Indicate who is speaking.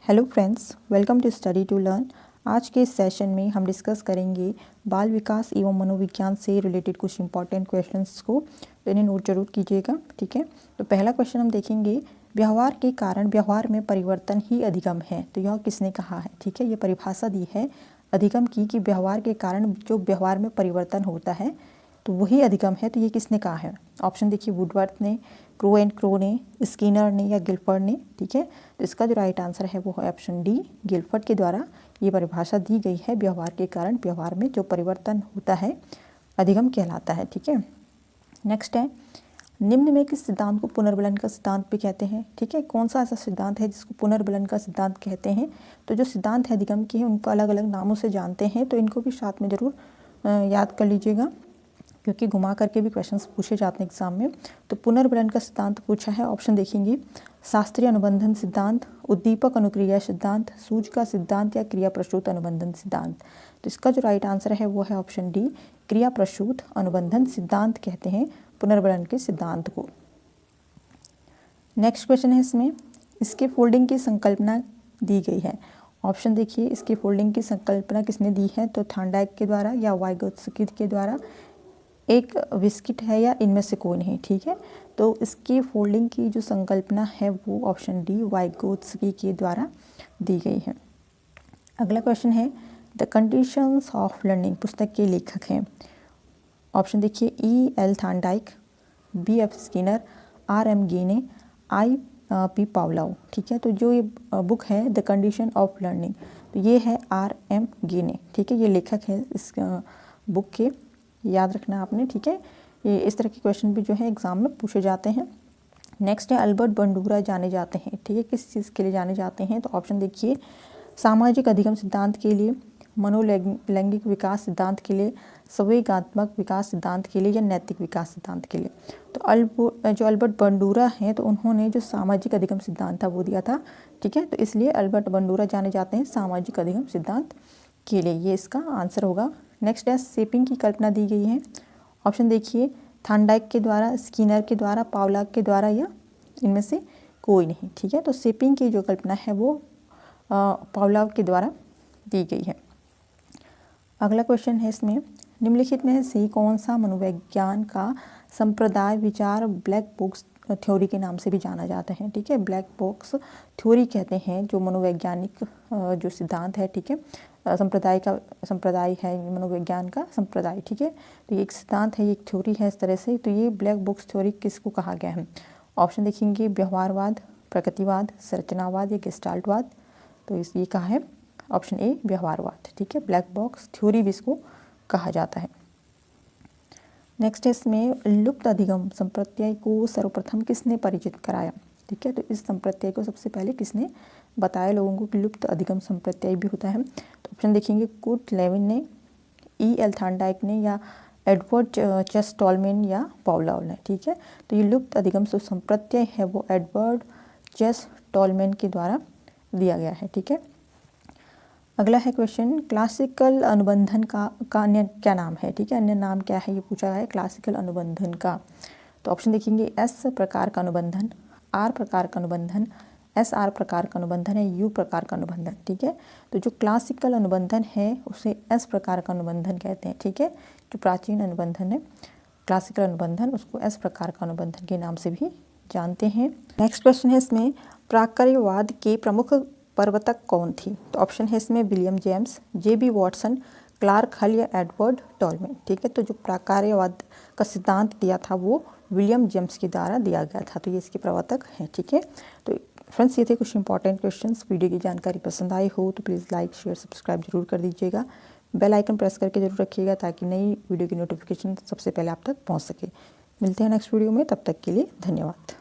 Speaker 1: Hello friends, welcome to study to learn. आज के इस सेशन में हम डिस्कस करेंगे बाल विकास एवं मनोविज्ञान से रिलेटेड कुछ इंपॉर्टेंट क्वेश्चंस को। तो इन्हें नोट जरूर कीजिएगा, ठीक है। तो पहला क्वेश्चन हम देखेंगे, व्यवहार के कारण व्यवहार में परिवर्तन ही अधिगम है। तो यह किसने कहा है, ठीक है। ये परिभाषा दी है अधिगम की कि व्यवहार के कारण जो व्यवहार में परिवर्तन होता है तो वही अधिगम है। तो ये किसने कहा है? ऑप्शन देखिए, वुडवर्थ ने, क्रो एंड क्रो ने, स्किनर ने या गिलफर्ड ने, ठीक है। तो इसका जो राइट आंसर है वो है ऑप्शन डी, गिलफर्ड के द्वारा ये परिभाषा दी गई है। व्यवहार के कारण व्यवहार में जो परिवर्तन होता है अधिगम कहलाता है, ठीक है। नेक्स्ट है, निम्न में किस सिद्धांत को पुनर्बलन का सिद्धांत भी कहते हैं, ठीक है। कौन सा ऐसा सिद्धांत है जिसको पुनर्बलन का सिद्धांत कहते हैं? तो जो सिद्धांत है अधिगम के हैं उनको अलग अलग नामों से जानते हैं, तो इनको भी साथ में ज़रूर याद कर लीजिएगा, क्योंकि घुमा करके भी क्वेश्चंस पूछे जाते हैं एग्जाम में। तो पुनर्बलन का सिद्धांत पूछा है, ऑप्शन देखेंगे, शास्त्रीय अनुबंधन सिद्धांत, उद्दीपक अनुक्रिया सिद्धांत, सूज का सिद्धांत या क्रिया प्रसूत अनुबंधन सिद्धांत। तो इसका जो राइट आंसर है वो है ऑप्शन डी, क्रिया प्रसूत अनुबंधन सिद्धांत कहते हैं पुनर्बलन के सिद्धांत को। नेक्स्ट क्वेश्चन है इसमें, इसके फोल्डिंग की संकल्पना दी गई है। ऑप्शन देखिए, इसके फोल्डिंग की संकल्पना किसने दी है? तो थॉर्नडाइक के द्वारा या वाइगोत्स्की के द्वारा, एक विस्किट है या इनमें से कोई नहीं, ठीक है। तो इसकी फोल्डिंग की जो संकल्पना है वो ऑप्शन डी, वाइगोत्स्की के द्वारा दी गई है। अगला क्वेश्चन है, द कंडीशंस ऑफ लर्निंग पुस्तक के लेखक हैं। ऑप्शन देखिए, E L Thorndike, B F Skinner, R M Gagne, I P Pavlov, ठीक है। तो जो ये बुक है द कंडीशन ऑफ लर्निंग, तो ये है आर एम गेने, ठीक है। ये लेखक है इस बुक के, याद रखना आपने, ठीक है। ये इस तरह के क्वेश्चन भी जो है एग्जाम में पूछे जाते हैं। नेक्स्ट है, अल्बर्ट बंडूरा जाने जाते हैं, ठीक है। किस चीज़ के लिए जाने जाते हैं? तो ऑप्शन देखिए, सामाजिक अधिगम सिद्धांत के लिए, मनोलैंगिक विकास सिद्धांत के लिए, संवेगात्मक विकास सिद्धांत के लिए या नैतिक विकास सिद्धांत के लिए। तो जो अल्बर्ट बंडूरा हैं तो उन्होंने जो सामाजिक अधिगम सिद्धांत था वो दिया था, ठीक है। तो इसलिए अल्बर्ट बंडूरा जाने जाते हैं सामाजिक अधिगम सिद्धांत के लिए, ये इसका आंसर होगा। नेक्स्ट है, शेपिंग की कल्पना दी गई है। ऑप्शन देखिए, थॉर्नडाइक के द्वारा, स्किनर के द्वारा, पावलोव के द्वारा या इनमें से कोई नहीं, ठीक है। तो शेपिंग की जो कल्पना है वो पावलोव के द्वारा दी गई है। अगला क्वेश्चन है इसमें, निम्नलिखित में से कौन सा मनोविज्ञान का संप्रदाय विचार ब्लैक बॉक्स थ्योरी के नाम से भी जाना जाता है, ठीक है। ब्लैक बॉक्स थ्योरी कहते हैं जो मनोवैज्ञानिक जो सिद्धांत है, ठीक है, संप्रदाय है मनोविज्ञान का संप्रदाय, ठीक है। तो ये एक सिद्धांत है, ये एक थ्योरी है इस तरह से। तो ये ब्लैक बॉक्स थ्योरी किसको कहा गया है? ऑप्शन देखेंगे, व्यवहारवाद, प्रकृतिवाद, संरचनावाद या गेस्टाल्टवाद। तो ये कहा है ऑप्शन ए, व्यवहारवाद, ठीक है। ब्लैक बॉक्स थ्योरी भी इसको कहा जाता है। नेक्स्ट है इसमें, लुप्त अधिगम संप्रत्यय को सर्वप्रथम किसने परिचित कराया, ठीक है। तो इस संप्रत्यय को सबसे पहले किसने बताया लोगों को कि लुप्त अधिगम संप्रत्यय भी होता है? तो ऑप्शन देखेंगे, कुर्ट लेविन ने, ई एल थॉर्नडाइक ने या एडवर्ड चेस-टॉलमैन या पावलोव ने, ठीक है। तो ये लुप्त अधिगम जो संप्रत्यय है वो एडवर्ड चेस-टॉलमैन के द्वारा दिया गया है, ठीक है। अगला है क्वेश्चन, क्लासिकल अनुबंधन का अन्य क्या नाम है, ठीक है। अन्य नाम क्या है ये पूछा है क्लासिकल अनुबंधन का। तो ऑप्शन देखेंगे, एस प्रकार का अनुबंधन, आर प्रकार का अनुबंधन, एस आर प्रकार का अनुबंधन है, यू प्रकार का अनुबंधन, ठीक है। तो जो क्लासिकल अनुबंधन है उसे एस प्रकार का अनुबंधन कहते हैं, ठीक है। जो प्राचीन अनुबंधन है क्लासिकल अनुबंधन, उसको एस प्रकार का अनुबंधन के नाम से भी जानते हैं। नेक्स्ट क्वेश्चन है इसमें, प्राक्रियावाद के प्रमुख प्रवर्तक कौन थी? तो ऑप्शन है इसमें, William James, J B Watson, Clark Hull या एडवर्ड टॉलमैन, ठीक है। तो जो प्राक्रियावाद का सिद्धांत दिया था वो विलियम जेम्स के द्वारा दिया गया था, तो ये इसके प्रवर्तक हैं, ठीक है। तो फ्रेंड्स, ये थे कुछ इंपॉर्टेंट क्वेश्चंस। वीडियो की जानकारी पसंद आई हो तो प्लीज़ लाइक, शेयर, सब्सक्राइब जरूर कर दीजिएगा। बेल आइकन प्रेस करके जरूर रखिएगा ताकि नई वीडियो की नोटिफिकेशन सबसे पहले आप तक पहुँच सके। मिलते हैं नेक्स्ट वीडियो में, तब तक के लिए धन्यवाद।